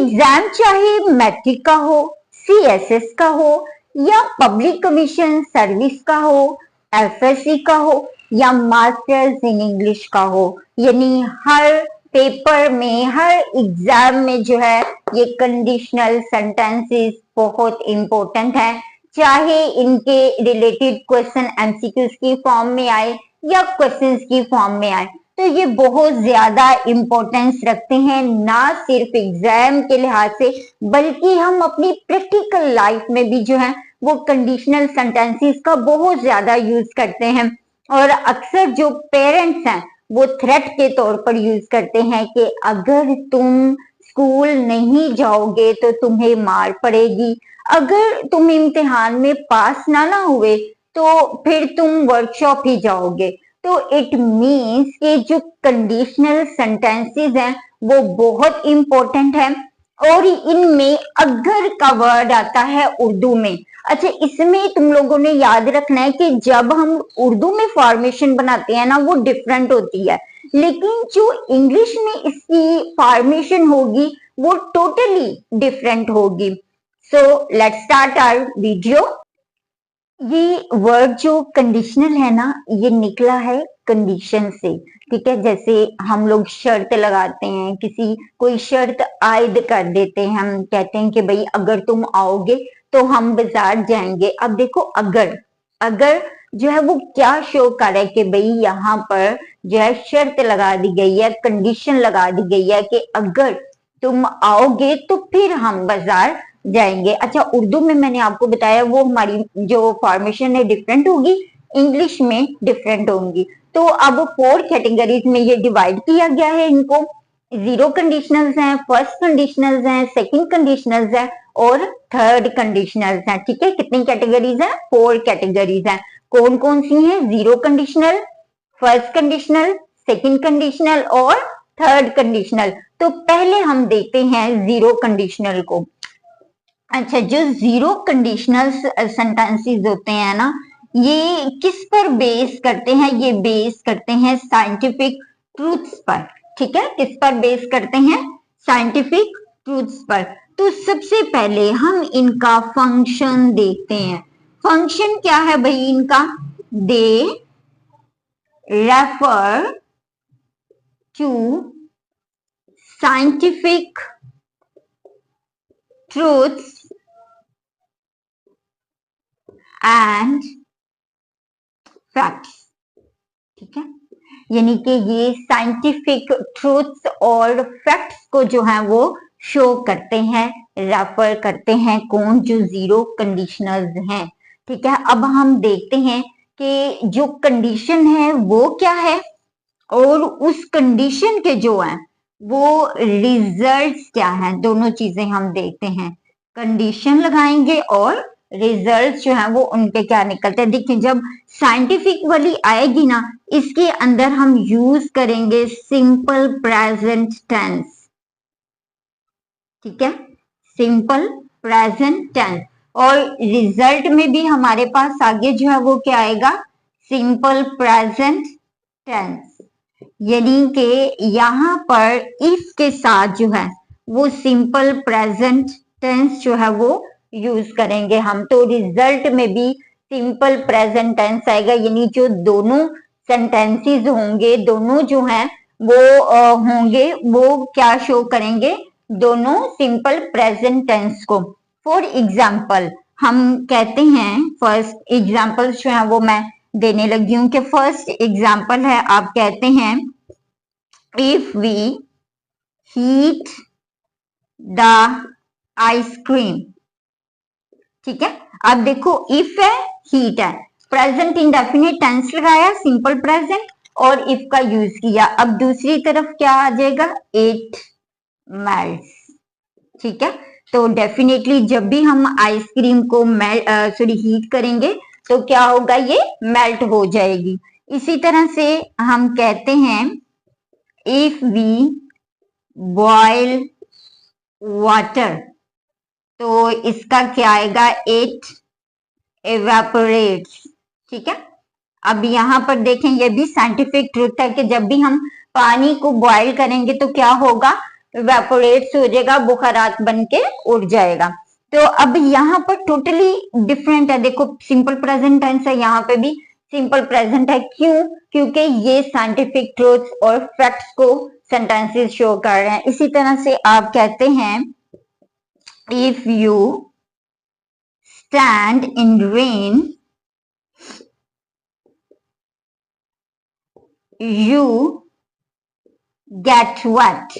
Exam चाहे matric का हो, सीएसएस का हो या पब्लिक कमीशन सर्विस का हो, एफएससी का हो या मास्टर्स इन इंग्लिश का हो, यानी हर पेपर में, हर एग्जाम में जो है ये कंडीशनल सेंटेंसेस बहुत इंपॉर्टेंट है। चाहे इनके रिलेटेड क्वेश्चन एमसीक्यूज की फॉर्म में आए या क्वेश्चंस की फॉर्म में आए, तो ये बहुत ज्यादा इंपॉर्टेंस रखते हैं, ना सिर्फ एग्जाम के लिहाज से बल्कि हम अपनी प्रैक्टिकल लाइफ में भी जो है वो कंडीशनल सेंटेंसेस का बहुत ज्यादा यूज करते हैं। और अक्सर जो पेरेंट्स हैं वो थ्रेट के तौर पर यूज करते हैं कि अगर तुम स्कूल नहीं जाओगे तो तुम्हें मार पड़ेगी, अगर तुम इम्तिहान में पास ना हुए तो फिर तुम वर्कशॉप ही जाओगे। तो इट मीन्स कि जो कंडीशनल सेंटेंसेस हैं वो बहुत इंपॉर्टेंट है। और इनमें अगर का वर्ड आता है उर्दू में। अच्छा, इसमें तुम लोगों ने याद रखना है कि जब हम उर्दू में फॉर्मेशन बनाते हैं ना वो डिफरेंट होती है, लेकिन जो इंग्लिश में इसकी फॉर्मेशन होगी वो टोटली डिफरेंट होगी। So let's start our video. ये वर्ड जो कंडीशनल है ना, ये निकला है कंडीशन से, ठीक है। जैसे हम लोग शर्त लगाते हैं, किसी कोई शर्त आयद कर देते हैं, हम कहते हैं कि भाई अगर तुम आओगे तो हम बाजार जाएंगे। अब देखो अगर, अगर जो है वो क्या शो कर रहा है कि भाई यहाँ पर जो है शर्त लगा दी गई है, कंडीशन लगा दी गई है कि अगर तुम आओगे तो फिर हम बाजार जाएंगे। अच्छा, उर्दू में मैंने आपको बताया वो हमारी जो फॉर्मेशन है डिफरेंट होगी, इंग्लिश में डिफरेंट होंगी। तो अब 4 कैटेगरीज में ये डिवाइड किया गया है इनको। जीरो कंडीशनल्स हैं, फर्स्ट कंडीशनल्स हैं, सेकंड कंडीशनल्स हैं और थर्ड कंडीशनल्स हैं, ठीक है। कितनी कैटेगरीज हैं? 4 कैटेगरीज हैं। कौन कौन सी हैं? Zero conditional, first conditional, second conditional और थर्ड कंडीशनल। तो पहले हम देखते हैं जीरो कंडीशनल को। अच्छा, जो जीरो कंडीशनल सेंटेंसेस होते हैं ना, ये किस पर बेस करते हैं? ये बेस करते हैं साइंटिफिक ट्रूथ्स पर, ठीक है। किस पर बेस करते हैं? साइंटिफिक ट्रूथ्स पर। तो सबसे पहले हम इनका फंक्शन देखते हैं। फंक्शन क्या है भाई इनका? They refer to scientific truths and facts, ठीक है। यानी कि ये साइंटिफिक ट्रूथ्स और फैक्ट्स को जो है वो शो करते हैं, रेफर करते हैं। कौन? जो जीरो कंडीशनल्स हैं, ठीक है। अब हम देखते हैं कि जो कंडीशन है वो क्या है और उस कंडीशन के जो है वो रिजल्ट्स क्या हैं, दोनों चीजें हम देखते हैं। कंडीशन लगाएंगे और रिजल्ट जो है वो उनके क्या निकलते हैं। देखिए, जब साइंटिफिक वाली आएगी ना, इसके अंदर हम यूज करेंगे सिंपल प्रेजेंट टेंस, ठीक है, सिंपल प्रेजेंट टेंस। और रिजल्ट में भी हमारे पास आगे जो है वो क्या आएगा? Simple present tense. यानी कि यहाँ पर इफ के साथ जो है वो सिंपल प्रेजेंट टेंस जो है वो यूज करेंगे हम। तो रिजल्ट में भी सिंपल प्रेजेंट टेंस आएगा, यानी जो दोनों सेंटेंसेस होंगे, दोनों जो हैं वो होंगे, वो क्या शो करेंगे? दोनों सिंपल प्रेजेंट टेंस को। फॉर एग्जाम्पल हम कहते हैं, फर्स्ट एग्जाम्पल जो है वो मैं देने लगी हूं कि फर्स्ट एग्जाम्पल है, आप कहते हैं if we heat the ice cream, ठीक है। अब देखो इफ है, हीट है, प्रेजेंट इंडेफिनिट टेंस लगाया, सिंपल प्रेजेंट, और इफ का यूज किया। अब दूसरी तरफ क्या आ जाएगा? इट मेल्ट्स, ठीक है। तो डेफिनेटली जब भी हम आइसक्रीम को हीट करेंगे तो क्या होगा? ये मेल्ट हो जाएगी। इसी तरह से हम कहते हैं इफ वी बॉयल वाटर, तो इसका क्या आएगा? इट एवेपोरेट्स, ठीक है। अब यहाँ पर देखें, ये भी साइंटिफिक ट्रूथ है कि जब भी हम पानी को बॉयल करेंगे तो क्या होगा? वेपोरेट्स हो जाएगा, बुखारात बन के उड़ जाएगा। तो अब यहाँ पर टोटली डिफरेंट है, देखो सिंपल प्रेजेंट टेंस है, यहाँ पे भी सिंपल प्रेजेंट है। क्यों? क्योंकि ये साइंटिफिक ट्रूथ्स और फैक्ट्स को सेंटेंसेस शो कर रहे हैं। इसी तरह से आप कहते हैं if you stand in rain you get wet.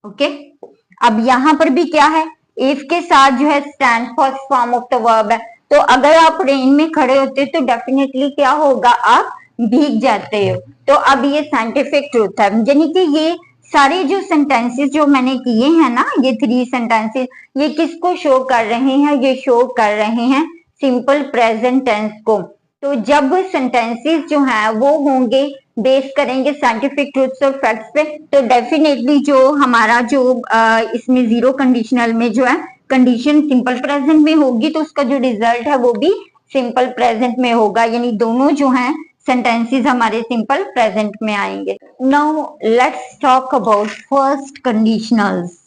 Okay, अब यहां पर भी क्या है, इफ के साथ जो है stand first form of the verb है। तो अगर आप रेन में खड़े होते तो डेफिनेटली क्या होगा, आप भीग जाते हो। तो अब ये साइंटिफिक ट्रूथ है, यानी कि ये सारे जो सेंटेंसेस जो मैंने किए हैं ना, ये 3 सेंटेंसेस, ये किसको शो कर रहे हैं, ये शो कर रहे हैं सिंपल प्रेजेंट टेंस को। तो जब सेंटेंसेस जो है वो होंगे बेस करेंगे साइंटिफिक ट्रूथ्स और फैक्ट्स पे, तो डेफिनेटली जो हमारा जो इसमें जीरो कंडीशनल में जो है कंडीशन सिंपल प्रेजेंट में होगी, तो उसका जो रिजल्ट है वो भी सिंपल प्रेजेंट में होगा, यानी दोनों जो हैं सेंटेंसेस हमारे सिंपल प्रेजेंट में आएंगे। Now let's talk about first conditionals.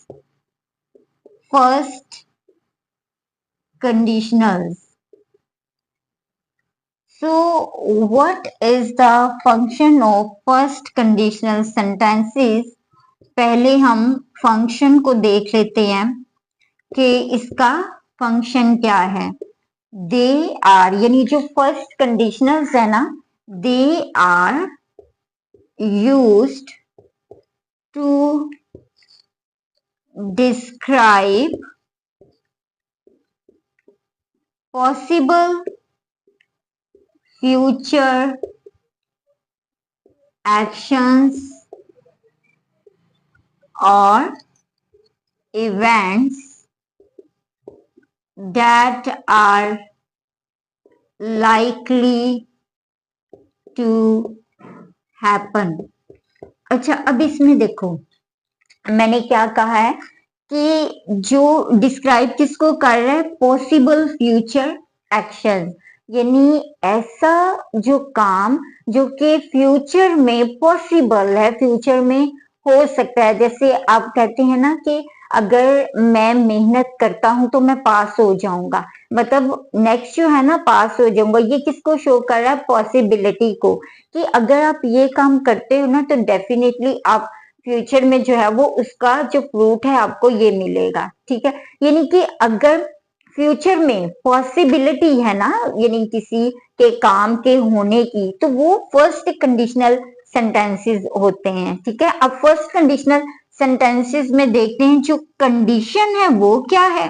First conditionals, so what is the function of first conditional sentences? पहले हम फंक्शन को देख लेते हैं कि इसका फंक्शन क्या है। दे आर, यानी जो फर्स्ट कंडीशनल्स है ना, they are used to describe possible future actions or events that are likely to happen। अच्छा, अब इसमें देखो मैंने क्या कहा है कि जो डिस्क्राइब किसको कर रहा है, पॉसिबल फ्यूचर एक्शन, यानी ऐसा जो काम जो कि फ्यूचर में पॉसिबल है, फ्यूचर में हो सकता है। जैसे आप कहते हैं ना कि अगर मैं मेहनत करता हूं तो मैं पास हो जाऊंगा, मतलब नेक्स्ट जो है ना पास हो जाऊंगा, ये किसको शो कर रहा है, पॉसिबिलिटी को, कि अगर आप ये काम करते हो ना तो डेफिनेटली आप फ्यूचर में जो है वो उसका जो फ्रूट है आपको ये मिलेगा। ठीक है, यानी कि अगर फ्यूचर में पॉसिबिलिटी है ना, यानी किसी के काम के होने की, तो वो फर्स्ट कंडीशनल सेंटेंसेस होते हैं। ठीक है, अब फर्स्ट कंडीशनल सेंटेंसेस में देखते हैं जो कंडीशन है वो क्या है,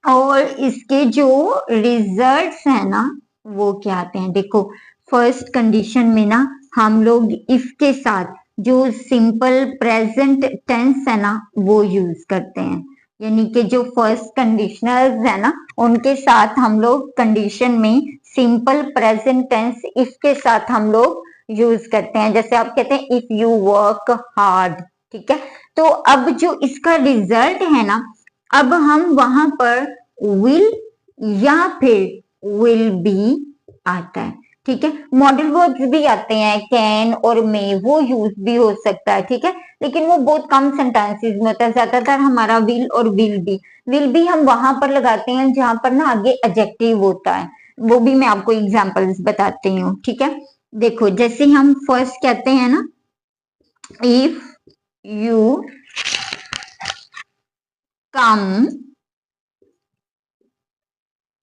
और इसके जो रिजल्ट्स हैं ना वो क्या आते हैं। देखो फर्स्ट कंडीशन में ना हम लोग इफ के साथ जो सिंपल प्रेजेंट टेंस है ना वो यूज करते हैं, यानी कि जो फर्स्ट कंडीशनल्स है ना उनके साथ हम लोग कंडीशन में सिंपल प्रेजेंट टेंस इफ के साथ हम लोग यूज करते हैं। जैसे आप कहते हैं इफ यू वर्क हार्ड। ठीक है, तो अब जो इसका रिजल्ट है ना, अब हम वहां पर विल या फिर विल बी आता है। ठीक है, मॉडल वर्ब्स भी आते हैं, कैन और मे, वो यूज भी हो सकता है। ठीक है, लेकिन वो बहुत कम सेंटेंसेस में होता है, ज्यादातर हमारा विल और विल बी हम वहां पर लगाते हैं जहां पर ना आगे एडजेक्टिव होता है। वो भी मैं आपको एग्जांपल्स बताती हूँ। ठीक है, देखो जैसे हम फर्स्ट कहते हैं ना इफ यू कम।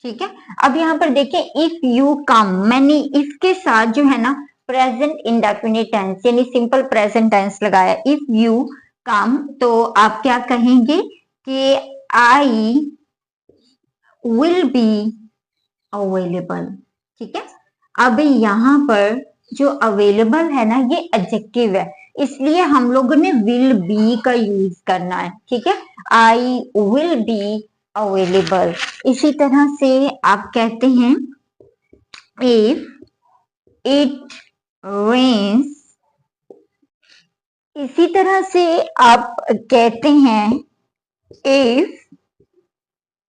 ठीक है, अब यहाँ पर देखें इफ यू कम, मैंने इफ के साथ जो है ना प्रेजेंट इंडेफिनिट टेंस यानी सिंपल प्रेजेंट टेंस लगाया। इफ यू कम तो आप क्या कहेंगे कि आई विल बी अवेलेबल। ठीक है, अब यहाँ पर जो अवेलेबल है ना ये एडजेक्टिव है, इसलिए हम लोगों ने विल बी का यूज करना है। ठीक है, आई विल बी अवेलेबल। इसी तरह से आप कहते हैं इफ इट रेन्स। इसी तरह से आप कहते हैं इफ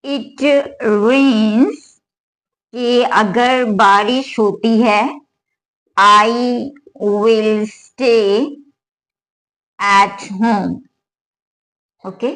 इट रेन्स, कि अगर बारिश होती है I will stay at home. Okay.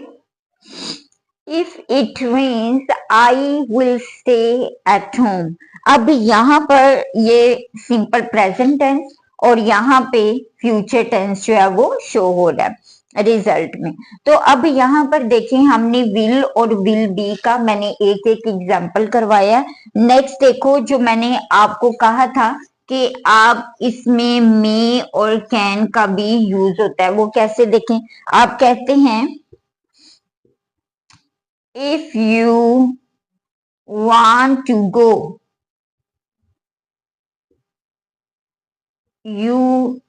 If it means I will stay at home. अब यहाँ पर ये सिंपल प्रेजेंट टेंस और यहाँ पे फ्यूचर टेंस जो है वो शो हो रहा है रिजल्ट में। तो अब यहाँ पर देखें, हमने विल और विल बी का मैंने एक एक एग्जाम्पल करवाया है। नेक्स्ट देखो, जो मैंने आपको कहा था कि आप इसमें मे और कैन का भी यूज होता है, वो कैसे देखें। आप कहते हैं if you want to go, you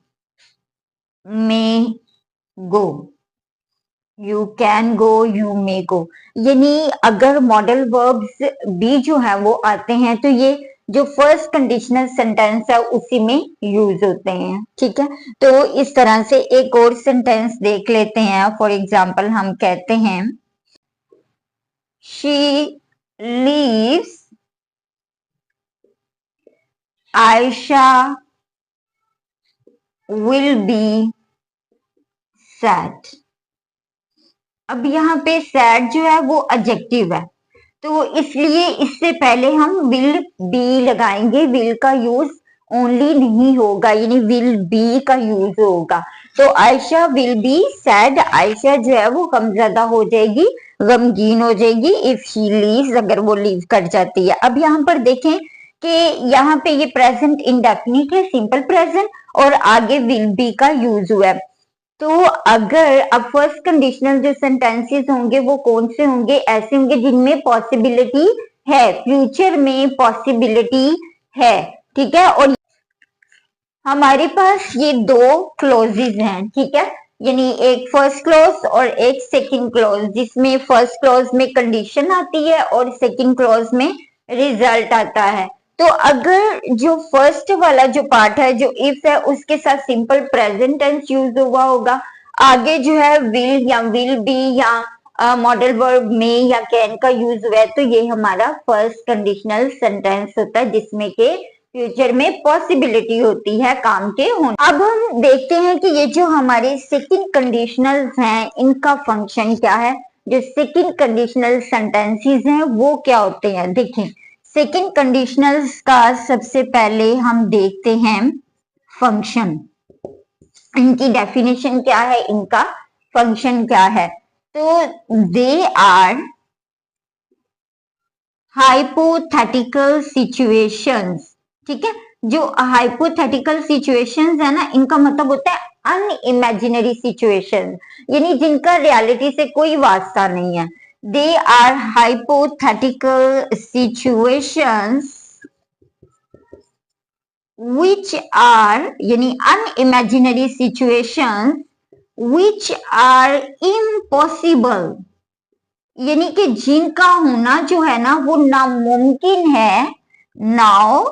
may go, you can go, you may go। यानी अगर मॉडल वर्ब्स भी जो है वो आते हैं तो ये जो फर्स्ट कंडीशनल सेंटेंस है उसी में यूज होते हैं। ठीक है, तो इस तरह से एक और सेंटेंस देख लेते हैं। फॉर एग्जाम्पल हम कहते हैं she leaves, Aisha will be sad। अब यहाँ पे sad जो है वो एडजेक्टिव है, तो इसलिए इससे पहले हम विल बी लगाएंगे। विल का यूज ओनली नहीं होगा, यानी विल बी का यूज होगा। तो Ayesha will be sad, Ayesha जो है वो गमज़दा हो जाएगी, गमगीन हो जाएगी। इफ शी लीव्स, अगर वो लीव कर जाती है। अब यहाँ पर देखें कि यहाँ पे ये प्रेजेंट इंडेफिनिट है, सिंपल प्रेजेंट, और आगे विल बी का यूज हुआ है। तो अगर अब फर्स्ट कंडीशनल जो सेंटेंसेस होंगे वो कौन से होंगे, ऐसे होंगे जिनमें पॉसिबिलिटी है, फ्यूचर में पॉसिबिलिटी है। ठीक है, और हमारे पास ये दो क्लोजेस हैं। ठीक है, यानी एक फर्स्ट क्लॉज और एक सेकंड क्लॉज, जिसमें फर्स्ट क्लॉज में कंडीशन आती है और सेकंड क्लॉज में रिजल्ट आता है। तो अगर जो फर्स्ट वाला जो पार्ट है, जो इफ है, उसके साथ सिंपल प्रेजेंट टेंस यूज हुआ होगा, आगे जो है विल या विल बी या मॉडल वर्ब में या कैन का यूज हुआ है, तो ये हमारा फर्स्ट कंडीशनल सेंटेंस होता है जिसमें के फ्यूचर में पॉसिबिलिटी होती है काम के होने। अब हम देखते हैं कि ये जो हमारे सेकंड कंडीशनल हैं इनका फंक्शन क्या है। जो सेकंड कंडीशनल सेंटेंसेस हैं वो क्या होते हैं, देखें। सेकंड कंडीशनल्स का सबसे पहले हम देखते हैं फंक्शन। इनकी डेफिनेशन क्या है, इनका फंक्शन क्या है। तो दे आर हाइपोथेटिकल सिचुएशंस। ठीक है, जो हाइपोथेटिकल सिचुएशंस है ना, इनका मतलब होता है अनइमेजिनरी सिचुएशन, यानी जिनका रियलिटी से कोई वास्ता नहीं है। They are hypothetical situations which are, यानी unimaginary situations which are impossible, यानी कि जिनका होना जो है ना वो नामुमकिन है, नाउ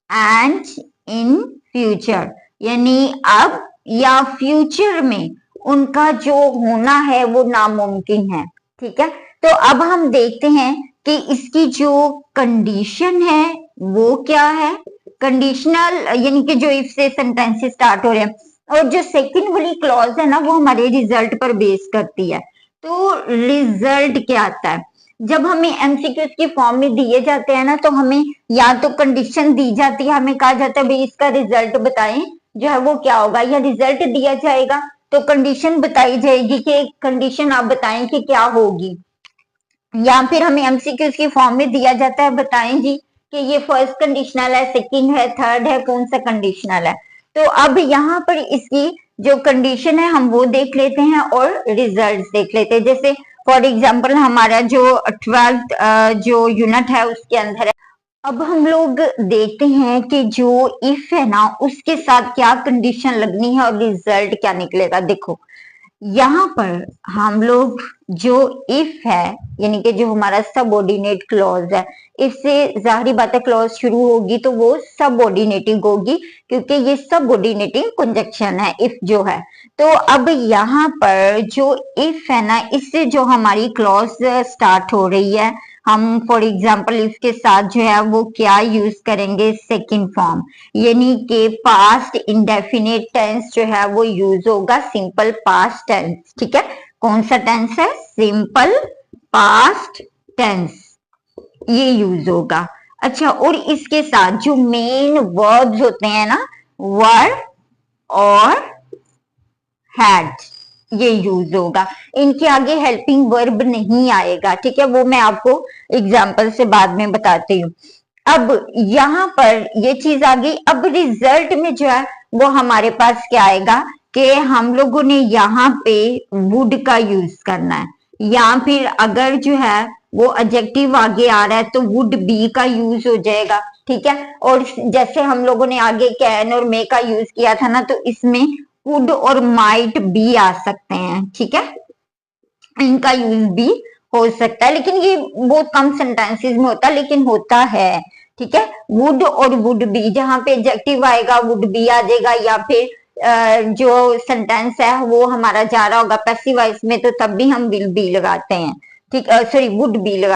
एंड इन फ्यूचर, यानी अब या फ्यूचर में उनका जो होना है वो नामुमकिन है। ठीक है, तो अब हम देखते हैं कि इसकी जो कंडीशन है वो क्या है। कंडीशनल यानी कि जो इफ से सेंटेंसेस स्टार्ट हो रहे हैं, और जो सेकंड वाली क्लॉज है ना वो हमारे रिजल्ट पर बेस करती है। तो रिजल्ट क्या आता है, जब हमें एमसीक्यूज की फॉर्म में दिए जाते हैं ना, तो हमें या तो कंडीशन दी जाती है, हमें कहा जाता है भाई इसका रिजल्ट बताएं, जो है वो क्या होगा, या रिजल्ट दिया जाएगा तो कंडीशन बताई जाएगी कि कंडीशन आप बताएं कि क्या होगी, या फिर हमें एमसीक्यूज की फॉर्म में दिया जाता है बताएं जी कि ये फर्स्ट कंडीशनल है, सेकंड है, थर्ड है, कौन सा कंडीशनल है। तो अब यहाँ पर इसकी जो कंडीशन है हम वो देख लेते हैं और रिजल्ट देख लेते हैं। जैसे फॉर एग्जाम्पल हमारा जो 12th जो यूनिट है उसके अंदर है। अब हम लोग देखते हैं कि जो इफ है ना उसके साथ क्या कंडीशन लगनी है और रिजल्ट क्या निकलेगा। देखो यहाँ पर हम लोग जो इफ है, यानी कि जो हमारा सबऑर्डिनेट क्लॉज है, इससे जाहिर बात है क्लॉज शुरू होगी तो वो सबऑर्डिनेटिंग होगी, क्योंकि ये सबऑर्डिनेटिंग कंजक्शन है इफ जो है। तो अब यहाँ पर जो इफ है ना, इससे जो हमारी क्लॉज स्टार्ट हो रही है, हम फॉर एग्जाम्पल इसके साथ जो है वो क्या यूज करेंगे, सेकंड फॉर्म, यानी कि पास्ट इंडेफिनिट टेंस जो है वो यूज होगा, सिंपल पास्ट टेंस। ठीक है, कौन सा टेंस है? सिंपल पास्ट टेंस, ये यूज होगा। अच्छा, और इसके साथ जो मेन वर्ब्स होते हैं ना, वर और हैड, ये यूज होगा। इनके आगे हेल्पिंग वर्ब नहीं आएगा, ठीक है, वो मैं आपको एग्जाम्पल से बाद में बताती हूँ। अब यहाँ पर ये चीज आ गई। अब रिजल्ट में जो है वो हमारे पास क्या आएगा कि हम लोगों ने यहाँ पे वुड का यूज करना है, या फिर अगर जो है वो एडजेक्टिव आगे आ रहा है तो वुड बी का यूज हो जाएगा, ठीक है। और जैसे हम लोगों ने आगे कैन और मे का यूज किया था ना, तो इसमें कुड और माइट भी आ सकते हैं, ठीक है, इनका यूज भी हो सकता है, लेकिन ये बहुत कम सेंटेंसेस में होता है, लेकिन होता है, ठीक है। वुड और वुड बी, जहां पे एडजेक्टिव आएगा वुड बी आ जाएगा, या फिर जो सेंटेंस है वो हमारा जा रहा होगा पैसिव वॉइस में, तो तब भी हम विल बी लगाते हैं, ठीक, सॉरी वुड बी लगा।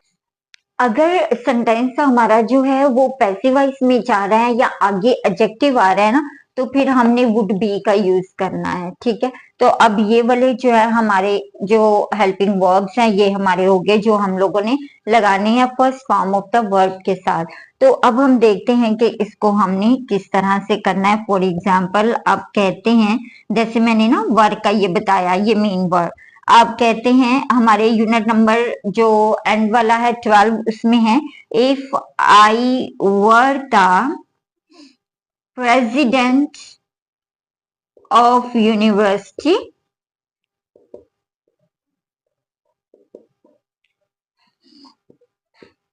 अगर सेंटेंस हमारा जो है वो पैसिव वॉइस में जा रहा है या आगे एडजेक्टिव आ रहा है ना, तो फिर हमने वुड बी का यूज करना है, ठीक है। तो अब ये वाले जो है हमारे जो हेल्पिंग वर्ब्स हैं, ये हमारे हो गए जो हम लोगों ने लगाने हैं first form of the verb के साथ। तो अब हम देखते हैं कि इसको हमने किस तरह से करना है। फॉर एग्जाम्पल, आप कहते हैं, जैसे मैंने ना वर्क का ये बताया, ये मेन वर्ब, आप कहते हैं हमारे यूनिट नंबर जो एंड वाला है 12, उसमें है if I were the president of university,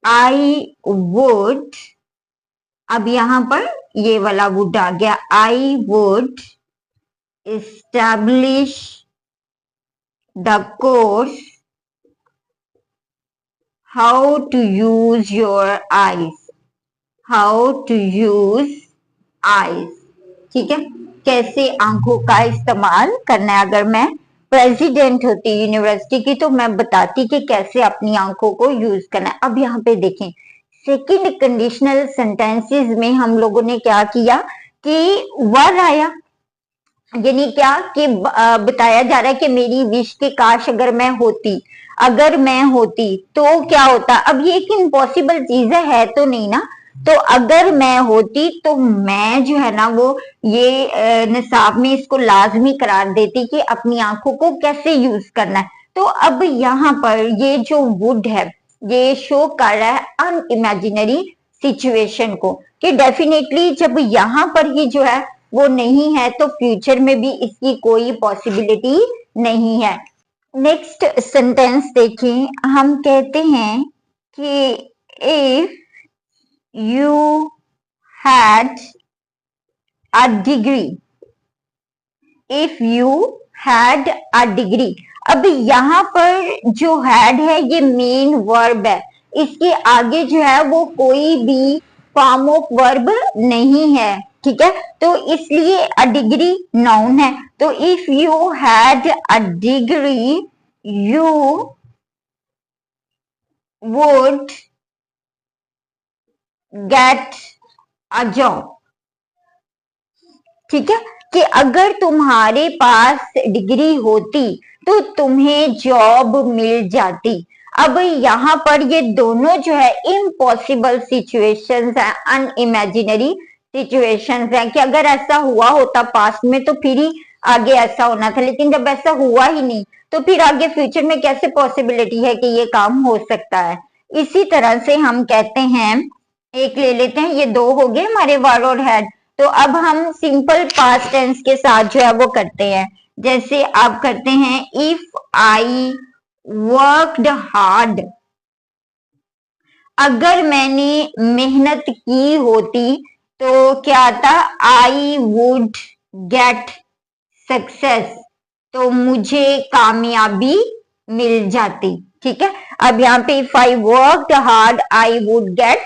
I would, अब यहां पर ये वाला वुड आ गया, I would establish the course how to use your eyes, how to use eyes, ठीक है, कैसे आंखों का इस्तेमाल करना है। अगर मैं प्रेसिडेंट होती यूनिवर्सिटी की तो मैं बताती कि कैसे अपनी आंखों को यूज करना है। अब यहाँ पे देखें, सेकंड कंडीशनल सेंटेंसेस में हम लोगों ने क्या किया कि वर आया, यानी क्या कि बताया जा रहा है कि मेरी विश के काश अगर मैं होती, अगर मैं होती तो क्या होता। अब ये एक इम्पॉसिबल चीज है तो नहीं ना, तो अगर मैं होती तो मैं जो है ना वो ये निसाब में इसको लाजमी करार देती कि अपनी आंखों को कैसे यूज करना है। तो अब यहाँ पर ये जो वुड है ये शो कर रहा है अनइमेजिनरी सिचुएशन को, कि डेफिनेटली जब यहाँ पर ही जो है वो नहीं है तो फ्यूचर में भी इसकी कोई पॉसिबिलिटी नहीं है। नेक्स्ट सेंटेंस देखें, हम कहते हैं कि if you had a degree, if you had a degree. अब यहाँ पर जो हैड है ये मेन वर्ब है, इसके आगे जो है वो कोई भी फॉर्म ऑफ वर्ब नहीं है, ठीक है, तो इसलिए अ डिग्री नाउन है। तो if you had a degree you would get a job, ठीक है, कि अगर तुम्हारे पास डिग्री होती तो तुम्हें जॉब मिल जाती। अब यहाँ पर ये दोनों जो है इम्पॉसिबल सिचुएशंस है, अनइमेजिनरी सिचुएशंस है, कि अगर ऐसा हुआ होता पास्ट में तो फिर ही आगे ऐसा होना था, लेकिन जब ऐसा हुआ ही नहीं तो फिर आगे फ्यूचर में कैसे पॉसिबिलिटी है कि ये काम हो सकता है। इसी तरह से हम कहते हैं, एक ले लेते हैं, ये दो हो गए हमारे वर और हैड। तो अब हम सिंपल पास्ट टेंस के साथ जो है वो करते हैं, जैसे आप करते हैं इफ आई वर्कड हार्ड, अगर मैंने मेहनत की होती तो क्या था, आई वुड गेट सक्सेस, तो मुझे कामयाबी मिल जाती, ठीक है। अब यहाँ पे if I worked hard I would get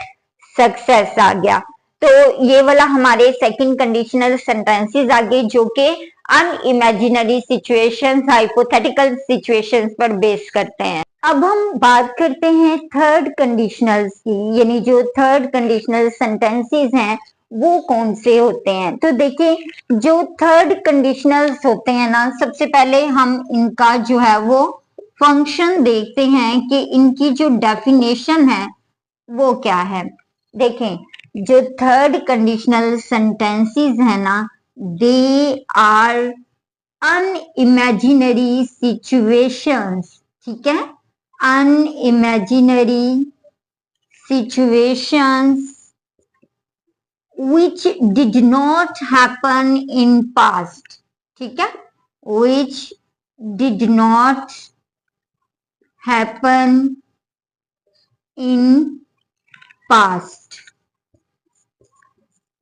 success आ गया। तो ये वाला हमारे सेकंड कंडीशनल सेंटेंसेस आ गए जो कि अनइमेजिनरी सिचुएशंस, हाइपोथेटिकल सिचुएशंस पर बेस करते हैं। अब हम बात करते हैं थर्ड कंडीशनल्स की, यानी जो थर्ड कंडीशनल सेंटेंसेस हैं वो कौन से होते हैं। तो देखिए, जो थर्ड कंडीशनल्स होते हैं ना, सबसे पहले हम इनका जो है वो फंक्शन देखते हैं कि इनकी जो डेफिनेशन है वो क्या है। देखें, जो थर्ड कंडीशनल सेंटेंसेस है ना, दे आर अनइमेजिनरी सिचुएशंस, ठीक है, अनइमेजिनरी situations which did not happen in past, ठीक है, which did not happen in past,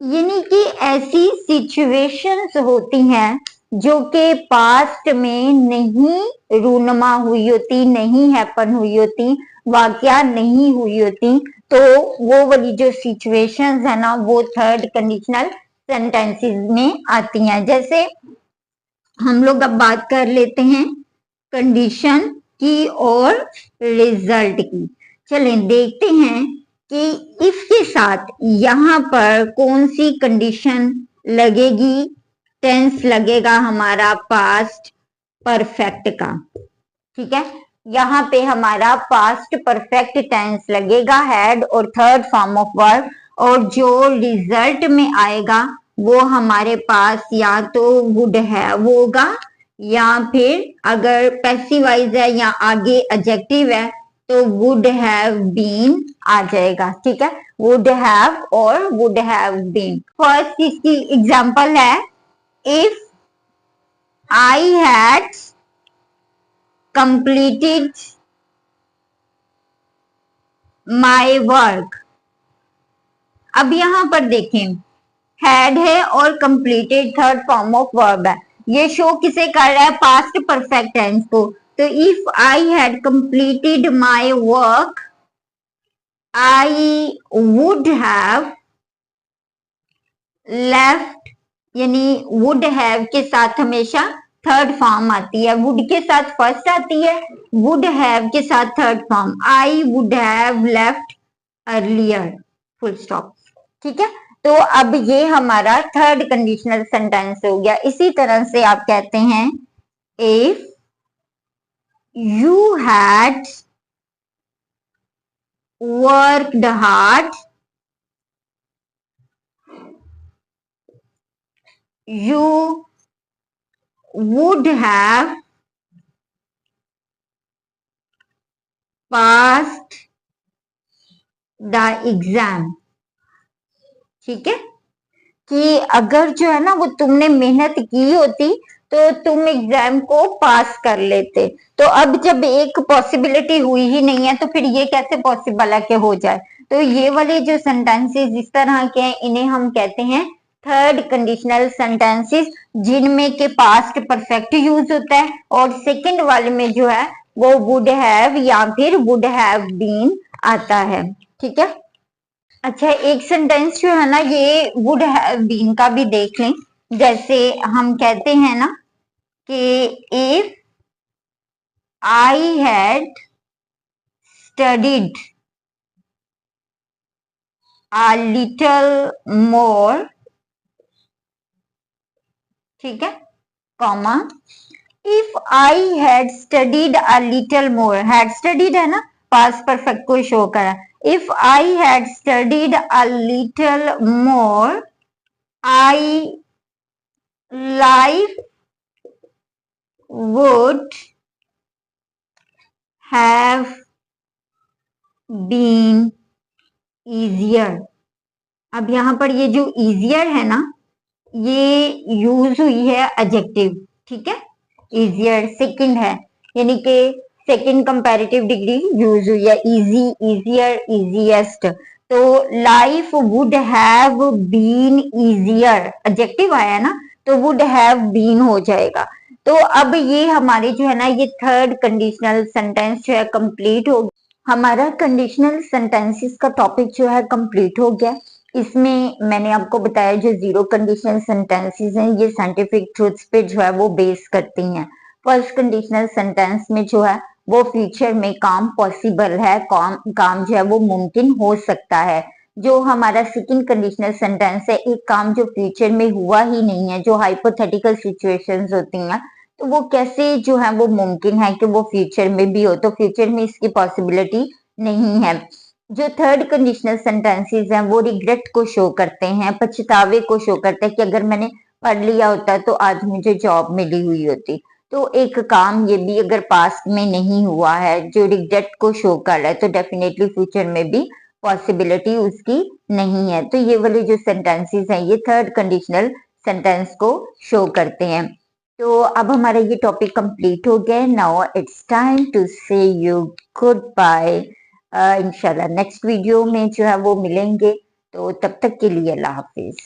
यानी कि ऐसी सिचुएशंस होती हैं जो कि पास्ट में नहीं रूनमा हुई होती, नहीं हैपन हुई होती, वाकया नहीं हुई होती, तो वो वाली जो सिचुएशंस है ना वो थर्ड कंडीशनल सेंटेंसेस में आती हैं। जैसे हम लोग अब बात कर लेते हैं कंडीशन की और रिजल्ट की। चलें देखते हैं कि इफ के साथ यहाँ पर कौन सी कंडीशन लगेगी। टेंस लगेगा हमारा पास्ट परफेक्ट का, ठीक है, यहाँ पे हमारा पास्ट परफेक्ट टेंस लगेगा, हैड और थर्ड फॉर्म ऑफ वर्ब, और जो रिजल्ट में आएगा वो हमारे पास या तो वुड हैव होगा या फिर अगर पैसिवाइज है या आगे एडजेक्टिव है तो वुड हैव बीन आ जाएगा, ठीक है, वुड हैव और वुड हैव बीन। फर्स्ट इसकी एग्जांपल है, if I had completed my work। अब यहां पर देखें, हैड है और completed third form of verb है, ये शो किसे कर रहा है, पास्ट परफेक्ट टेंस को। तो if I had completed my work I would have left, यानी would have के साथ हमेशा थर्ड फॉर्म आती है, वुड के साथ फर्स्ट आती है, वुड हैव के साथ third form, I would have left earlier, full stop, ठीक है। तो अब ये हमारा थर्ड कंडीशनल सेंटेंस हो गया। इसी तरह से आप कहते हैं, if you had worked hard you would have passed the exam, ठीक है, कि अगर जो है ना वो तुमने मेहनत की होती तो तुम एग्जाम को पास कर लेते। तो अब जब एक पॉसिबिलिटी हुई ही नहीं है तो फिर ये कैसे पॉसिबल है कि हो जाए। तो ये वाले जो सेंटेंसेस इस तरह के हैं इन्हें हम कहते हैं थर्ड कंडीशनल सेंटेंसेस, जिनमें के पास्ट परफेक्ट यूज होता है और सेकंड वाले में जो है वो वुड हैव या फिर वुड हैव बीन आता है, ठीक है। अच्छा, एक सेंटेंस जो है ना ये वुड हैव बीन का भी देख लें। जैसे हम कहते हैं ना कि if I had studied a little more, ठीक है, comma, if I had studied a little more, had studied है ना, पास्ट परफेक्ट को शो करा, if I had studied a little more I life would have been easier। अब यहां पर ये जो easier है ना ये यूज हुई है एडजेक्टिव, ठीक है, easier सेकंड है, यानी कि सेकंड कंपैरेटिव डिग्री यूज हुई है, easy, easier, easiest। तो life would have been easier adjective आया ना तो वुड हैव बीन हो जाएगा। तो अब ये हमारे जो है ना ये थर्ड कंडीशनल सेंटेंस जो है कंप्लीट हो गया। हमारा कंडीशनल सेंटेंसेस का टॉपिक जो है कंप्लीट हो गया। इसमें मैंने आपको बताया जो जीरो कंडीशनल सेंटेंसेस हैं ये साइंटिफिक ट्रूथ्स पे जो है वो बेस करती हैं। फर्स्ट कंडीशनल सेंटेंस में जो है वो फ्यूचर में काम पॉसिबल है, काम जो है वो मुमकिन हो सकता है। जो हमारा सेकंड कंडीशनल सेंटेंस है, एक काम जो फ्यूचर में हुआ ही नहीं है, जो हाइपोथेटिकल सिचुएशंस होती हैं, तो वो कैसे जो है वो मुमकिन है कि वो फ्यूचर में भी हो, तो फ्यूचर में इसकी पॉसिबिलिटी नहीं है। जो थर्ड कंडीशनल सेंटेंसेस हैं वो रिग्रेट को शो करते हैं, पछतावे को शो करते हैं कि अगर मैंने पढ़ लिया होता तो आज मुझे जॉब मिली हुई होती। तो एक काम ये भी अगर पास्ट में नहीं हुआ है जो रिग्रेट को शो कर रहा है, तो डेफिनेटली फ्यूचर में भी पॉसिबिलिटी उसकी नहीं है। तो ये वाले जो सेंटेंसेस हैं ये थर्ड कंडीशनल सेंटेंस को शो करते हैं। तो अब हमारा ये टॉपिक कंप्लीट हो गया। नाउ इट्स टाइम टू से यू गुड बाय। इंशाल्लाह नेक्स्ट वीडियो में जो है वो मिलेंगे। तो तब तक के लिए अल्लाह हाफिज।